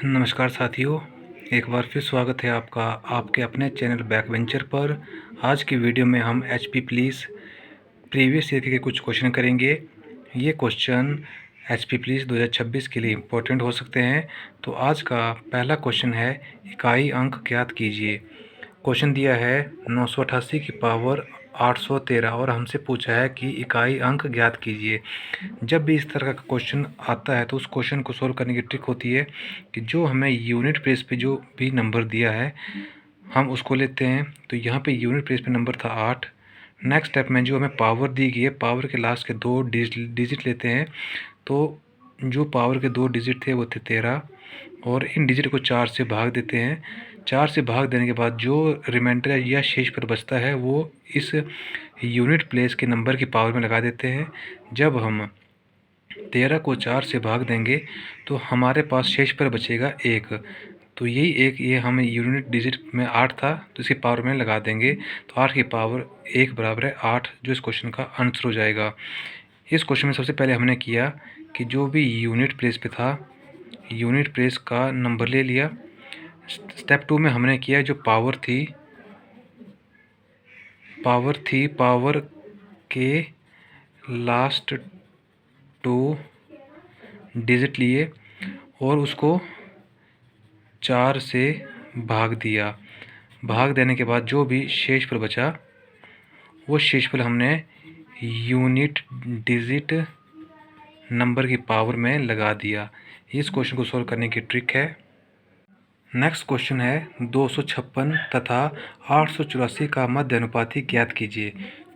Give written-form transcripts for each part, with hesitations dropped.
नमस्कार साथियों, एक बार फिर स्वागत है आपका आपके अपने चैनल बैक वेंचर पर। आज की वीडियो में हम एचपी पुलिस प्रीवियस ईयर के कुछ क्वेश्चन करेंगे। ये क्वेश्चन एचपी पुलिस 2026 के लिए इम्पोर्टेंट हो सकते हैं। तो आज का पहला क्वेश्चन है, इकाई अंक ज्ञात कीजिए। क्वेश्चन दिया है 988 की पावर 813 और हमसे पूछा है कि इकाई अंक ज्ञात कीजिए। जब भी इस तरह का क्वेश्चन आता है तो उस क्वेश्चन को सोल्व करने की ट्रिक होती है कि जो हमें यूनिट प्लेस पे जो भी नंबर दिया है हम उसको लेते हैं। तो यहाँ पे यूनिट प्लेस पे नंबर था 8। नेक्स्ट स्टेप में जो हमें पावर दी गई है, पावर के लास्ट के 2 डिजिट लेते हैं। तो जो पावर के 2 डिजिट थे वो थे 13 और इन डिजिट को 4 से भाग देते हैं। 4 से भाग देने के बाद जो रिमाइंडर या शेष पर बचता है वो इस यूनिट प्लेस के नंबर की पावर में लगा देते हैं। जब हम 13 को 4 से भाग देंगे तो हमारे पास शेष पर बचेगा 1। तो यही एक ये हमें यूनिट डिजिट में 8 था तो इसकी पावर में लगा देंगे। तो 8 की पावर 1 बराबर है 8, जो इस क्वेश्चन का आंसर हो जाएगा। इस क्वेश्चन में सबसे पहले हमने किया कि जो भी यूनिट प्लेस पे था यूनिट प्लेस का नंबर ले लिया। स्टेप 2 में हमने किया जो पावर थी पावर के लास्ट 2 डिजिट लिए और उसको 4 से भाग दिया। भाग देने के बाद जो भी शेष पर बचा वो शेष पर हमने यूनिट डिजिट नंबर की पावर में लगा दिया। इस क्वेश्चन को सॉल्व करने की ट्रिक है। नेक्स्ट क्वेश्चन है 256 तथा 884 का मध्य अनुपाती ज्ञात कीजिए।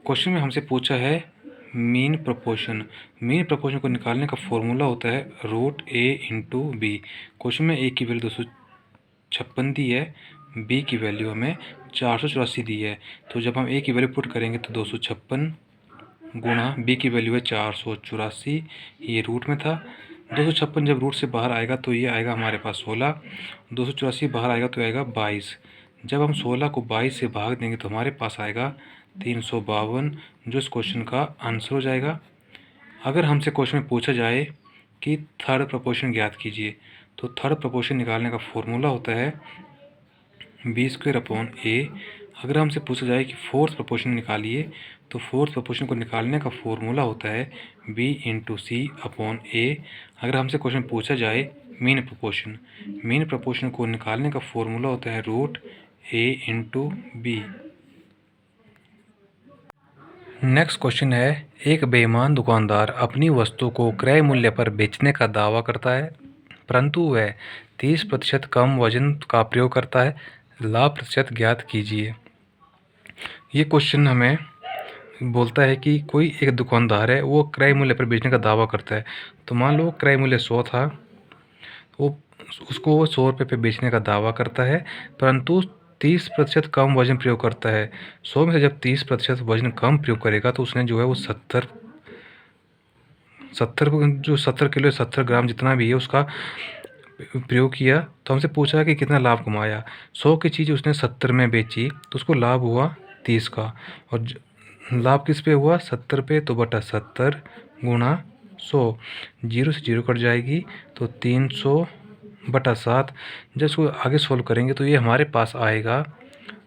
क्वेश्चन में हमसे पूछा है मीन प्रोपोर्शन। मीन प्रोपोर्शन को निकालने का फॉर्मूला होता है √a/b। क्वेश्चन में a की वैल्यू 256 दी है, b की वैल्यू हमें 484 दी है। तो जब हम a की वैल्यू पुट करेंगे तो 256 गुणा b की वैल्यू है 484, ये रूट में था। 256 जब रूट से बाहर आएगा तो ये आएगा हमारे पास 16। 284 बाहर आएगा तो आएगा 22। जब हम 16 को 22 से भाग देंगे तो हमारे पास आएगा 352, जो इस क्वेश्चन का आंसर हो जाएगा। अगर हमसे क्वेश्चन में पूछा जाए कि थर्ड प्रोपोर्शन ज्ञात कीजिए तो थर्ड प्रोपोर्शन निकालने का फॉर्मूला होता है b²/a। अगर हमसे पूछा जाए कि फोर्थ प्रोपोर्शन निकालिए तो फोर्थ प्रोपोर्शन को निकालने का फॉर्मूला होता है b/c/a। अगर हमसे क्वेश्चन पूछा जाए मीन प्रोपोर्शन को निकालने का फॉर्मूला होता है √a/b। नेक्स्ट क्वेश्चन है, एक बेईमान दुकानदार अपनी वस्तु को क्रय मूल्य पर बेचने का दावा करता है परंतु वह 30% कम वजन का प्रयोग करता है। लाभ प्रतिशत ज्ञात कीजिए। ये क्वेश्चन हमें बोलता है कि कोई एक दुकानदार है, वो क्रय मूल्य पर बेचने का दावा करता है। तो मान लो क्रय मूल्य 100 था, वो उसको 100 रुपये पे बेचने का दावा करता है परंतु 30% कम वजन प्रयोग करता है। 100 में से जब 30% वजन कम प्रयोग करेगा तो उसने जो है वो 70 किलो 70 ग्राम जितना भी है उसका प्रयोग किया। तो हमसे पूछा कि कितना लाभ कमाया। 100 की चीज़ उसने 70 में बेची तो उसको लाभ हुआ 30 का, और लाभ किस पे हुआ 70 पे, तो बटा 70 गुणा 100, 0 से 0 कट जाएगी तो 300/7। जब इसको आगे सोल्व करेंगे तो ये हमारे पास आएगा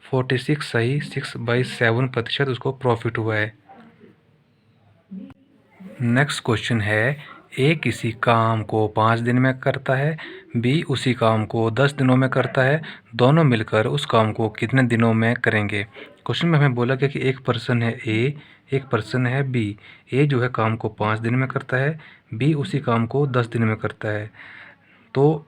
46, सही 6/7% उसको प्रॉफिट हुआ है। नेक्स्ट क्वेश्चन है, ए किसी काम को 5 दिन में करता है, बी उसी काम को 10 दिनों में करता है, दोनों मिलकर उस काम को कितने दिनों में करेंगे। क्वेश्चन में हमें बोला गया कि एक पर्सन है ए, एक पर्सन है बी। ए जो है काम को 5 दिन में करता है, बी उसी काम को 10 दिन में करता है। तो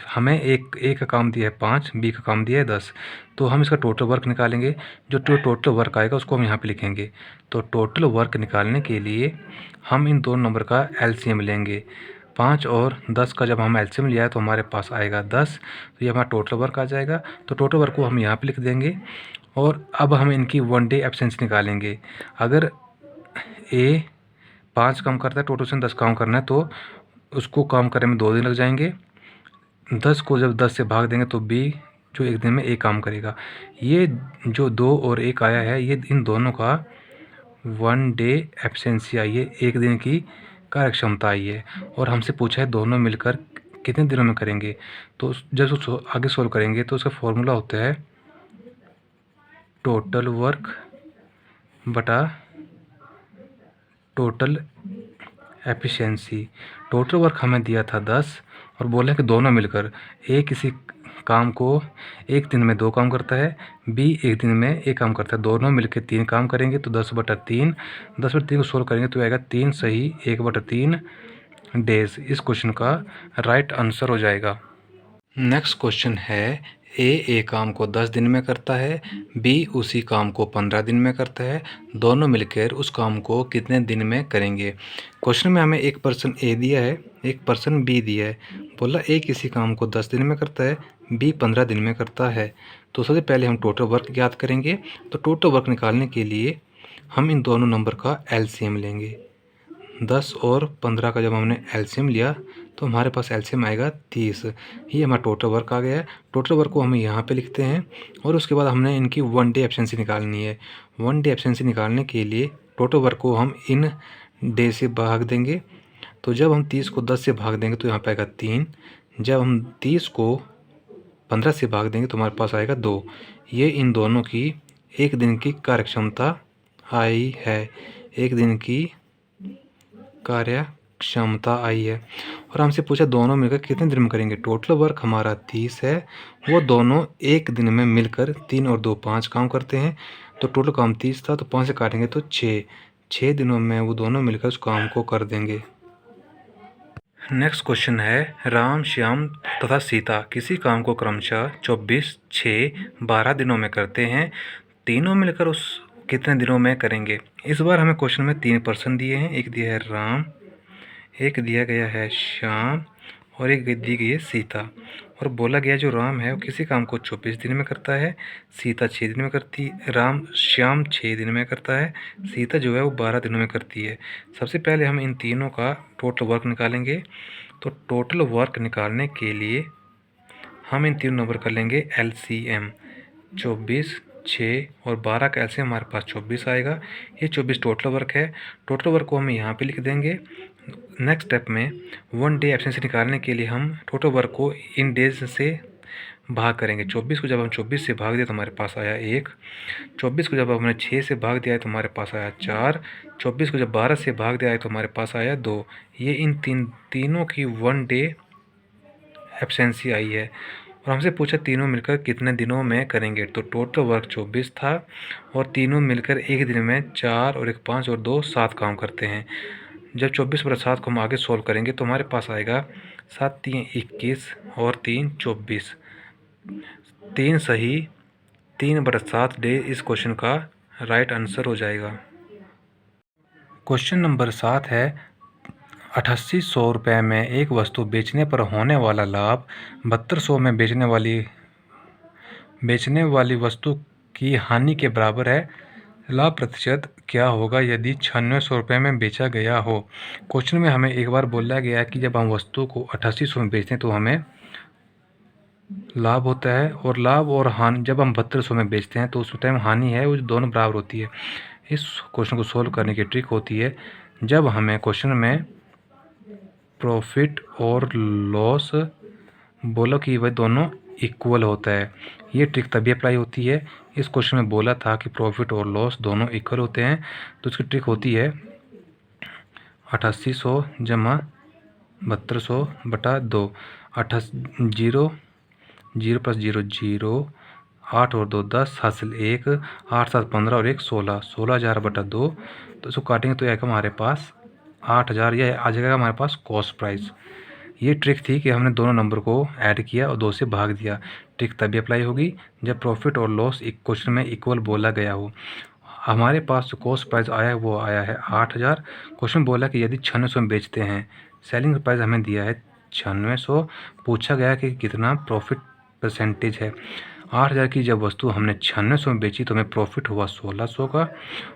हमें एक ए का काम दिया है 5, बी का काम दिया है 10। तो हम इसका टोटल वर्क निकालेंगे। जो टोटल वर्क आएगा उसको हम यहाँ पे लिखेंगे। तो टोटल वर्क निकालने के लिए हम इन दोनों नंबर का एलसीएम लेंगे। 5 और 10 का जब हम एलसीएम लिया है तो हमारे पास आएगा 10। तो ये हमारा टोटल वर्क आ जाएगा। तो टोटल वर्क को हम यहाँ पे लिख देंगे। और अब हम इनकी 1 डे एब्सेंस निकालेंगे। अगर ए 5 काम करता है, टोटल से 10 काम करना है, तो उसको काम करने में 2 दिन लग जाएंगे। 10 को जब 10 से भाग देंगे तो बी जो एक दिन में एक काम करेगा। ये जो 2 और 1 आया है ये इन दोनों का 1 डे एब्सेंसी आई है, एक दिन की कार्य क्षमता आई है। और हमसे पूछा है दोनों मिलकर कितने दिनों में करेंगे। तो जब उसको आगे सॉल्व करेंगे तो उसका फॉर्मूला होता है टोटल वर्क बटा टोटल एफिशिएंसी। टोटल वर्क हमें दिया था 10 और बोले कि दोनों मिलकर ए किसी काम को एक दिन में 2 काम करता है, बी एक दिन में 1 काम करता है, दोनों मिलकर 3 काम करेंगे तो 10/3। 10/3 को सोल्व करेंगे तो आएगा 3 सही 1/3 डेज। इस क्वेश्चन का राइट आंसर हो जाएगा। नेक्स्ट क्वेश्चन है ए काम को 10 दिन में करता है, बी उसी काम को 15 दिन में करता है, दोनों मिलकर उस काम को कितने दिन में करेंगे। क्वेश्चन में हमें एक पर्सन ए दिया है, एक पर्सन बी दिया है। बोला ए किसी काम को 10 दिन में करता है, बी 15 दिन में करता है। तो सबसे पहले हम टोटल वर्क ज्ञात करेंगे। तो टोटल वर्क निकालने के लिए हम इन दोनों नंबर का एलसीएम लेंगे। 10 और 15 का जब हमने एलसीएम लिया तो हमारे पास एलसीएम आएगा 30। ये हमारा टोटल वर्क आ गया है। टोटल वर्क को हम यहाँ पे लिखते हैं और उसके बाद हमने इनकी 1 डे एब्सेंसी निकालनी है। 1 डे एब्सेंसी निकालने के लिए टोटल वर्क को हम इन डे से भाग देंगे। तो जब हम 30 को 10 से भाग देंगे तो यहाँ पे आएगा 3। जब हम 30 को 15 से भाग देंगे तो हमारे पास आएगा 2। ये इन दोनों की एक दिन की कार्यक्षमता आई है, एक दिन की कार्य क्षमता आई है। और हमसे पूछा दोनों मिलकर कितने दिन में करेंगे। टोटल वर्क हमारा 30 है, वो दोनों एक दिन में मिलकर 3 और 2 5 काम करते हैं। तो टोटल काम 30 था तो 5 से काटेंगे तो 6 दिनों में वो दोनों मिलकर उस काम को कर देंगे। नेक्स्ट क्वेश्चन है राम श्याम तथा सीता किसी काम को क्रमशः 24, 6, 12 दिनों में करते हैं, तीनों मिलकर उस कितने दिनों में करेंगे। इस बार हमें क्वेश्चन में 3 पर्सन दिए हैं, एक दिया है राम, एक दिया गया है श्याम और एक दी गई है सीता। और बोला गया जो राम है वो किसी काम को 24 दिन में करता है, सीता 6 दिन में करती है, श्याम 6 दिन में करता है, सीता जो है वो 12 दिनों में करती है। सबसे पहले हम इन तीनों का टोटल वर्क निकालेंगे। तो टोटल वर्क निकालने के लिए हम इन तीनों नंबर कर लेंगे एलसीएम। 24, 6 और 12 का एलसीएम हमारे पास 24 आएगा। ये 24 टोटल वर्क है। टोटल वर्क को हम यहाँ पे लिख देंगे। नेक्स्ट स्टेप में 1 डे एब्सेंसी निकालने के लिए हम टोटल वर्क को इन डेज से भाग करेंगे। 24 को जब हम 24 से भाग दिया तो हमारे पास आया 1। 24 को जब हमने 6 से भाग दिया है तो हमारे पास आया 4। 24 को जब 12 से भाग दिया है तो हमारे पास आया 2। ये इन तीनों की 1 डे एब्सेंसी आई है। और हमसे पूछा तीनों मिलकर कितने दिनों में करेंगे। तो टोटल वर्क 24 था और तीनों मिलकर एक दिन में 4 और 1 5 और 2 7 काम करते हैं। जब 24/7 को हम आगे सोल्व करेंगे तो हमारे पास आएगा 7 3 21 और 3 24। 3 सही 3/7 डे इस क्वेश्चन का राइट आंसर हो जाएगा। क्वेश्चन नंबर 7 है 8800 रुपये में एक वस्तु बेचने पर होने वाला लाभ 7200 में बेचने वाली वस्तु की हानि के बराबर है। लाभ प्रतिशत क्या होगा यदि 9600 रुपये में बेचा गया हो। क्वेश्चन में हमें एक बार बोला गया है कि जब हम वस्तु को 8800 में बेचते हैं तो हमें लाभ होता है, और लाभ और हानि जब हम 7200 में बेचते हैं तो उस टाइम हानि है वो दोनों बराबर होती है। इस क्वेश्चन को सोल्व करने की ट्रिक होती है जब हमें क्वेश्चन में प्रॉफिट और लॉस बोला कि वह दोनों इक्वल होता है। ये ट्रिक तभी अप्लाई होती है। इस क्वेश्चन में बोला था कि प्रॉफिट और लॉस दोनों इक्वल होते हैं, तो इसकी ट्रिक होती है 8800 जमा 7200 बटा 2। 0 0 + 0 0, 8 और 2 10, हासिल 1, 8 7 15 और 1 16, 16000 बटा 2। तो इसको काटेंगे तो आएगा हमारे पास 8000। यह आ जाएगा हमारे पास कॉस्ट प्राइस। ये ट्रिक थी कि हमने दोनों नंबर को ऐड किया और 2 से भाग दिया। ट्रिक तभी अप्लाई होगी जब प्रॉफिट और लॉस एक क्वेश्चन में इक्वल बोला गया हो। हमारे पास जो कॉस्ट प्राइस आया है वो आया है 8000। क्वेश्चन बोला कि यदि 9600 में बेचते हैं, सेलिंग प्राइस हमें दिया है 9600, पूछा गया कि कितना प्रॉफिट परसेंटेज है। 8000 की जब वस्तु हमने 9600 में बेची तो हमें प्रॉफिट हुआ 1600 का।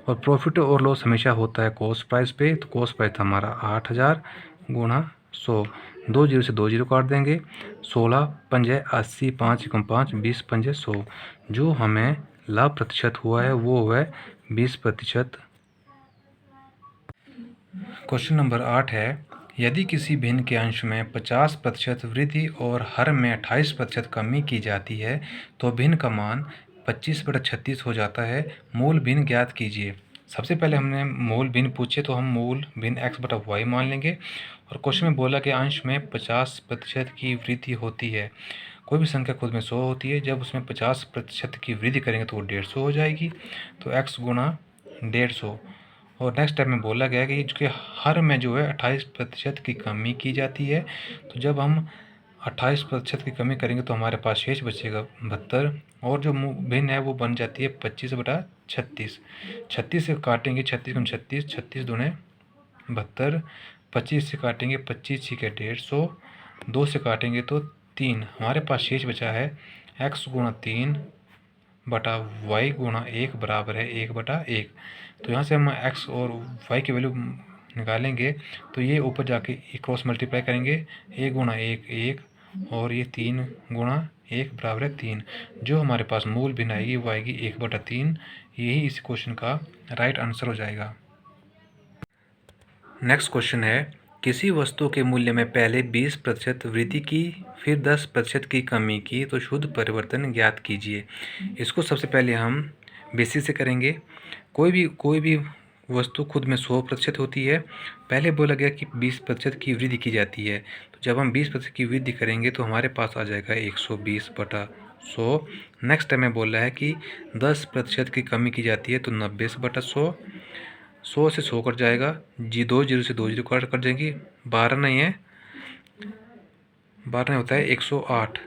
और प्रॉफिट और लॉस हमेशा होता है कॉस्ट प्राइस पे, तो कॉस्ट प्राइस था हमारा 8000 गुणा 100। 2 0 से 2 0 काट देंगे। 16 पंजे 80, 5 एकम 5, 20 पंजे 100। जो हमें लाभ प्रतिशत हुआ है वो हुआ है 20%। क्वेश्चन नंबर 8 है यदि किसी भिन्न के अंश में 50% वृद्धि और हर में 28% कमी की जाती है तो भिन्न का मान 25/36 हो जाता है। मूल भिन्न ज्ञात कीजिए। सबसे पहले हमने मूल भिन्न पूछे तो हम मूल भिन्न x/y मान लेंगे और क्वेश्चन में बोला कि अंश में 50% की वृद्धि होती है। कोई भी संख्या खुद में 100 होती है, जब उसमें 50% की वृद्धि करेंगे तो वो 150 हो जाएगी, तो x गुणा 150। और नेक्स्ट स्टेप में बोला गया कि इसके हर में जो है 28% की कमी की जाती है, तो जब हम 28% की कमी करेंगे तो हमारे पास शेष बचेगा 72 और जो भिन्न है वो बन जाती है 25/36। 36 से काटेंगे, 36 × 36, 36 दूने 72, 25 से काटेंगे 25 के 150, 2 से काटेंगे तो 3। हमारे पास शेष बचा है x गुणा 3 बटा y गुणा 1 बराबर है 1/1। तो यहाँ से हम x और y की वैल्यू निकालेंगे तो ये ऊपर जाके क्रॉस मल्टीप्लाई करेंगे, 1 गुणा 1 1 और ये 3 गुणा 1 बराबर है 3। जो हमारे पास मूल भिन्न आएगी वो आएगी 1/3। यही इस क्वेश्चन का राइट आंसर हो जाएगा। नेक्स्ट क्वेश्चन है, किसी वस्तु के मूल्य में पहले 20% वृद्धि की फिर 10% की कमी की तो शुद्ध परिवर्तन ज्ञात कीजिए। इसको सबसे पहले हम बेसिक से करेंगे। कोई भी वस्तु खुद में 100% होती है। पहले बोला गया कि 20% की वृद्धि की जाती है, तो जब हम 20% की वृद्धि करेंगे तो हमारे पास आ जाएगा 120/100। नेक्स्ट टाइम में बोला है कि 10% की कमी की जाती है तो 90/100। 100 से 100 कट जाएगा, 2 जीरो से 2 जीरो कट जाएंगी, 12 नहीं है, 12 नहीं होता है 108।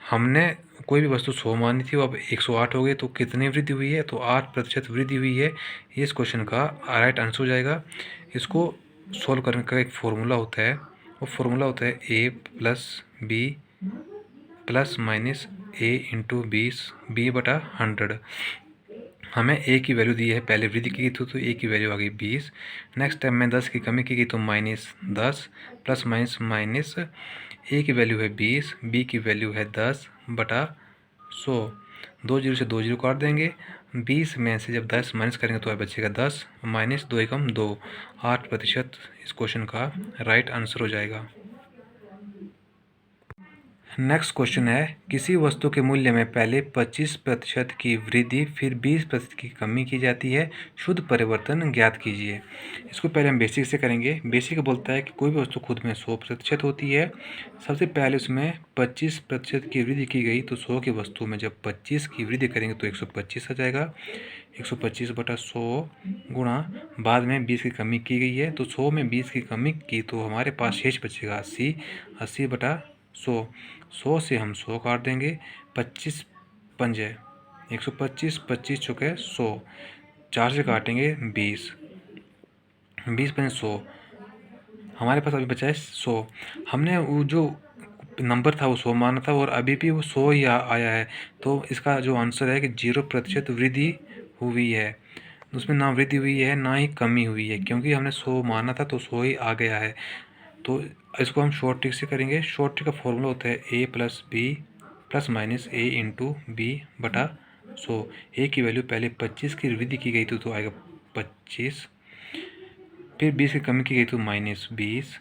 हमने कोई भी वस्तु 100 मानी थी, वो अब 108 हो गई, तो कितनी वृद्धि हुई है, तो 8% वृद्धि हुई है। इस क्वेश्चन का राइट आंसर हो जाएगा। इसको सॉल्व करने का एक फॉर्मूला होता है, वो फॉर्मूला होता है a + b ± a × 20 b/100। हमें a की वैल्यू दी है, पहले वृद्धि की गई तो a की वैल्यू आ गई 20। नेक्स्ट टाइम में 10 की कमी की गई तो -10 ± a की वैल्यू है 20, b की वैल्यू है 10/100। 2 जीरो से 2 जीरो काट देंगे, 20 में से जब 10 माइनस करेंगे तो बचेगा 10 -2 एकम 2, 8% इस क्वेश्चन का राइट आंसर हो जाएगा। नेक्स्ट क्वेश्चन है, किसी वस्तु के मूल्य में पहले 25% की वृद्धि फिर 20% की कमी की जाती है, शुद्ध परिवर्तन ज्ञात कीजिए। इसको पहले हम बेसिक से करेंगे। बेसिक बोलता है कि कोई भी वस्तु खुद में 100% होती है। सबसे पहले उसमें 25% की वृद्धि की गई, तो 100 की वस्तु में जब 25 की वृद्धि करेंगे तो 125 आ जाएगा। 125/100 गुणा, बाद में 20 की कमी की गई है तो 100 में 20 की कमी की तो हमारे पास शेष बचेगा 80, 80/100। 100 से हम 100 काट देंगे, 25 पंजे 125, 25 चौके 100, 4 से काटेंगे 20, 20 पंजे 100। हमारे पास अभी बचा है 100। हमने वो जो नंबर था वो 100 माना था और अभी भी वो 100 ही आया है, तो इसका जो आंसर है कि 0% वृद्धि हुई है। उसमें ना वृद्धि हुई है ना ही कमी हुई है, क्योंकि हमने 100 माना था तो 100 ही आ गया है। तो इसको हम शॉर्ट ट्रिक से करेंगे। शॉर्ट ट्रिक का फॉर्मूला होता है a + b ± a × b/100। a की वैल्यू पहले 25 की वृद्धि की गई थी तो आएगा 25, फिर 20 की कमी की गई तो -20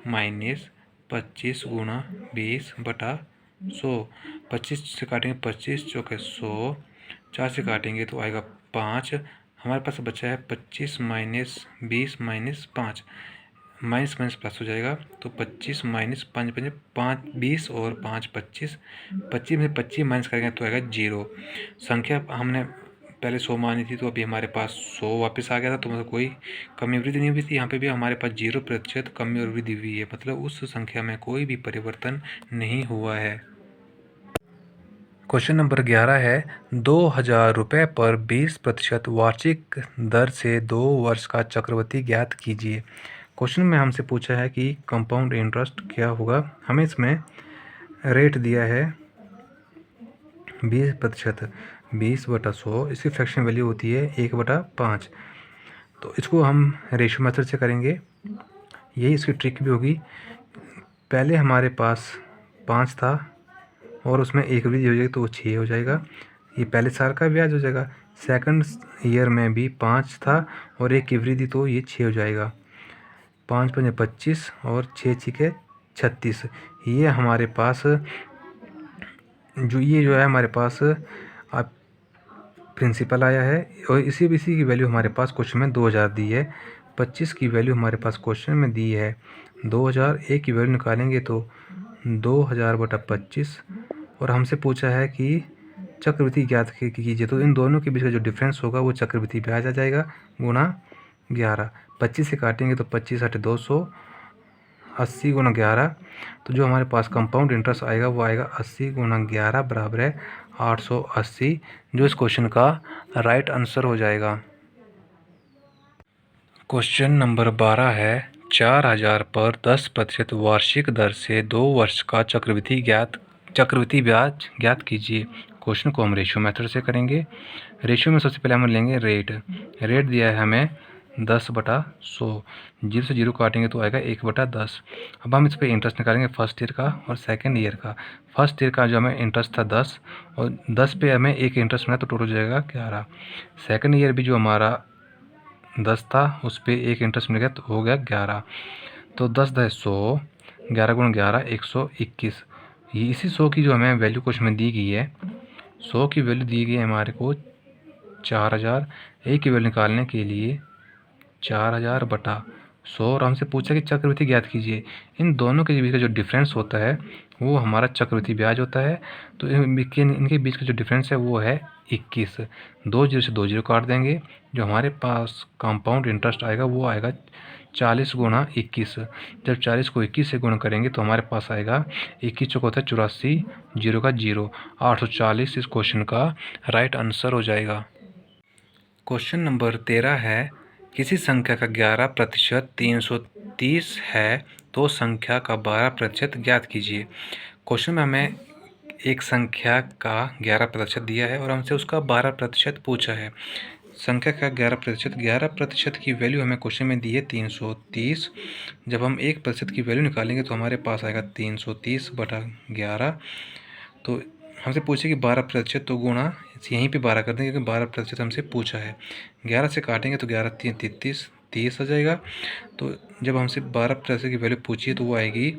-25 गुणा 20/100। 25 से काटेंगे 25 चौके 100, 4 से काटेंगे तो आएगा 5। हमारे पास बचा है 25 - 20 - 5, माइनस माइनस प्लस हो जाएगा, तो 25 - 5 5 20 और 5 25, 25 में 25 माइनस करेंगे तो आएगा 0। संख्या हमने पहले 100 मानी थी तो अभी हमारे पास 100 वापस आ गया था, तो मतलब कोई कमी वृद्धि नहीं हुई थी। यहाँ पे भी हमारे पास 0% कमी और वृद्धि हुई है, मतलब उस संख्या में कोई भी परिवर्तन नहीं हुआ है। क्वेश्चन नंबर 11 है, 2000 रुपये पर 20% वार्षिक दर से 2 वर्ष का चक्रवृद्धि ज्ञात कीजिए। क्वेश्चन में हमसे पूछा है कि कंपाउंड इंटरेस्ट क्या होगा। हमें इसमें रेट दिया है 20%, 20/100, इसकी फ्रैक्शन वैल्यू होती है 1/5। तो इसको हम रेशियो मेथड से करेंगे, यही इसकी ट्रिक भी होगी। पहले हमारे पास 5 था और उसमें एक वृद्धि हो जाएगी तो वो 6 हो जाएगा, ये पहले साल का ब्याज हो जाएगा। सेकंड ईयर में भी 5 था और एक की वृद्धि तो ये 6 हो जाएगा। 5 5 25 और 6 6 36। ये हमारे पास जो है हमारे पास आप प्रिंसिपल आया है और इसी की वैल्यू हमारे पास क्वेश्चन में 2000 दी है। 25 की वैल्यू हमारे पास क्वेश्चन में दी है 2000। ए की वैल्यू निकालेंगे तो 2000/25 और हमसे पूछा है कि चक्रवृद्धि ज्ञात कीजिए। तो इन दोनों के बीच का जो डिफरेंस होगा वो चक्रवृद्धि ब्याज आ जाएगा गुणा 11। 25 से काटेंगे तो 25 × 280 × 11। तो जो हमारे पास कंपाउंड इंटरेस्ट आएगा वो आएगा 80 × 11 बराबर है 880, जो इस क्वेश्चन का राइट आंसर हो जाएगा। क्वेश्चन नंबर 12 है 4000 पर 10% वार्षिक दर से 2 वर्ष का चक्रवृद्धि ब्याज ज्ञात कीजिए। क्वेश्चन को हम रेशियो मेथड से करेंगे। रेशियो में सबसे पहले हम लेंगे रेट दिया है हमें 10/100। 0 से 0 काटेंगे तो आएगा 1/10। अब हम इस पर इंटरेस्ट निकालेंगे फर्स्ट ईयर का और सेकंड ईयर का। फर्स्ट ईयर का जो हमें इंटरेस्ट था 10 और 10 पे हमें एक इंटरेस्ट मिला तो टोटल हो जाएगा 11। सेकंड ईयर भी जो हमारा 10 था उस पर एक इंटरेस्ट मिल गया तो हो गया 11। तो 10 10 100, 11 × 11 121। ये इसी 100 की जो हमें वैल्यू क्वेश्चन में दी गई है, 100 की वैल्यू दी गई है हमारे को 4000। ए की वैल्यू निकालने के लिए 4000/100 और हमसे पूछा कि चक्रवृद्धि ज्ञात कीजिए। इन दोनों के बीच का जो डिफरेंस होता है वो हमारा चक्रवृद्धि ब्याज होता है। तो इनके बीच का जो डिफरेंस है वो है 21। 2 0 से 2 0 काट देंगे। जो हमारे पास कंपाउंड इंटरेस्ट आएगा वो आएगा 40 × 21। जब 40 को 21 से गुणा करेंगे तो हमारे पास आएगा 21 चौक होता है 84, 0 का 0, 840 इस क्वेश्चन का राइट आंसर हो जाएगा। क्वेश्चन नंबर 13 है किसी संख्या का 11% 330 है तो संख्या का 12% ज्ञात कीजिए। क्वेश्चन में हमें एक संख्या का 11% दिया है और हमसे उसका 12% पूछा है। संख्या का 11% की वैल्यू हमें क्वेश्चन में दी है 330। जब हम 1% की वैल्यू निकालेंगे तो हमारे पास आएगा 330/11। तो हमसे पूछे कि 12%, तो गुणा यहीं पे 12 कर देंगे क्योंकि 12% हमसे पूछा है। 11 से काटेंगे तो 11 3 33, 30 आ जाएगा। तो जब हमसे 12% की वैल्यू पूछी है तो वो आएगी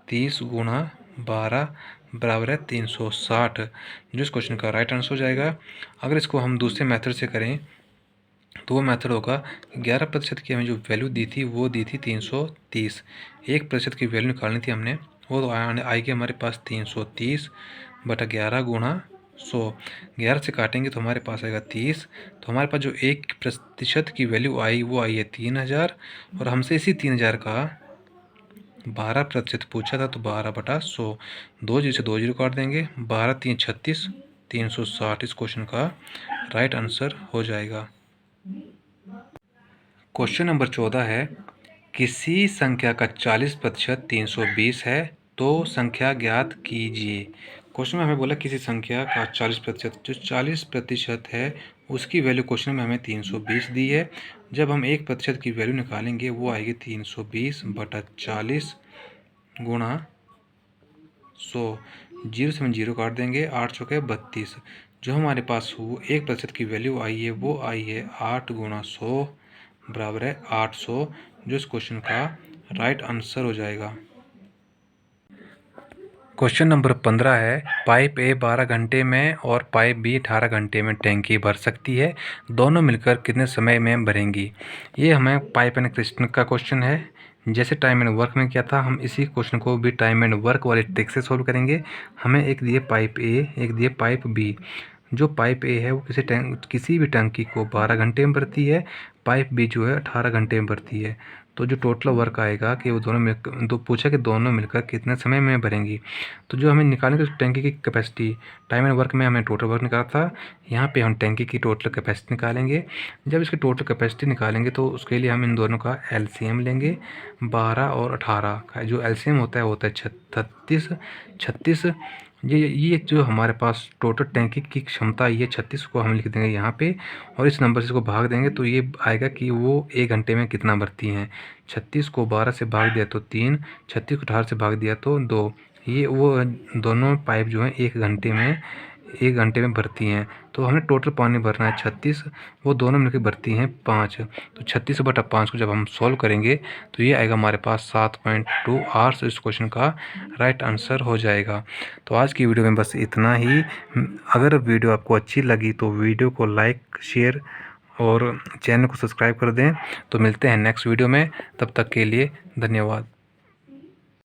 30 × 12 बराबर है 360, जो इस क्वेश्चन का राइट आंसर हो जाएगा। अगर इसको हम दूसरे मेथड से करें तो वो मेथड होगा 11% की हमें जो वैल्यू दी थी वो दी थी 330। 1% की वैल्यू निकालनी थी हमने, वो तो आएगी हमारे पास 330/11 × 100। 11 से काटेंगे तो हमारे पास आएगा 30। तो हमारे पास जो 1% की वैल्यू आई वो आई है 3000 और हमसे इसी 3000 का 12% पूछा था तो 12/100। 2 0 से 2 0 काट देंगे, 12 3 36, 360 इस क्वेश्चन का राइट आंसर हो जाएगा। क्वेश्चन नंबर 14 है किसी संख्या का 40% 320 है तो संख्या ज्ञात कीजिए। क्वेश्चन में हमें बोला किसी संख्या का 40%, जो 40% है उसकी वैल्यू क्वेश्चन में हमें 320 दी है। जब हम 1% की वैल्यू निकालेंगे वो आएगी 320/40 गुणा 100। 0 से हम 0 काट देंगे, 8 चौके 32। जो हमारे पास वो 1% की वैल्यू आई है वो आई है 8 × 100 बराबर है 800, जो इस क्वेश्चन का राइट आंसर हो जाएगा। क्वेश्चन नंबर 15 है पाइप ए 12 घंटे में और पाइप बी 18 घंटे में टैंकी भर सकती है, दोनों मिलकर कितने समय में भरेंगी। ये हमें पाइप एंड क्वेश्चन का क्वेश्चन है। जैसे टाइम एंड वर्क में किया था हम इसी क्वेश्चन को भी टाइम एंड वर्क वाले ट्रिक से सोल्व करेंगे। हमें एक दिए पाइप ए, एक दिए पाइप बी। जो पाइप ए है वो किसी भी टंकी को 12 घंटे में भरती है, पाइप बी जो है 18 घंटे में भरती है। तो जो टोटल वर्क आएगा कि वो दोनों मिलकर पूछा कि दोनों मिलकर कितने समय में भरेंगी। तो जो हमें निकालने की टैंकी की कैपेसिटी, टाइम एंड वर्क में हमें टोटल वर्क निकाला था, यहाँ पे हम टैंकी की टोटल कैपेसिटी निकालेंगे। जब इसकी टोटल कैपेसिटी निकालेंगे तो उसके लिए हम इन दोनों का एलसीएम लेंगे। 12 और 18 का जो एलसीएम होता है 36। ये जो हमारे पास टोटल टैंकी की क्षमता ये 36 को हम लिख देंगे यहाँ पे और इस नंबर से इसको भाग देंगे तो ये आएगा कि वो 1 घंटे में कितना भरती हैं। 36 को 12 से भाग दिया तो 3, 36 को 18 से भाग दिया तो 2। ये वो दोनों पाइप जो हैं 1 घंटे में 1 घंटे में भरती हैं। तो हमें टोटल पानी भरना है 36, वो दोनों मिलकर भरती हैं 5। तो 36/5 को जब हम सॉल्व करेंगे तो ये आएगा हमारे पास 7.2 आवर्स। इस क्वेश्चन का राइट आंसर हो जाएगा। तो आज की वीडियो में बस इतना ही। अगर वीडियो आपको अच्छी लगी तो वीडियो को लाइक, शेयर और चैनल को सब्सक्राइब कर दें। तो मिलते हैं नेक्स्ट वीडियो में, तब तक के लिए धन्यवाद।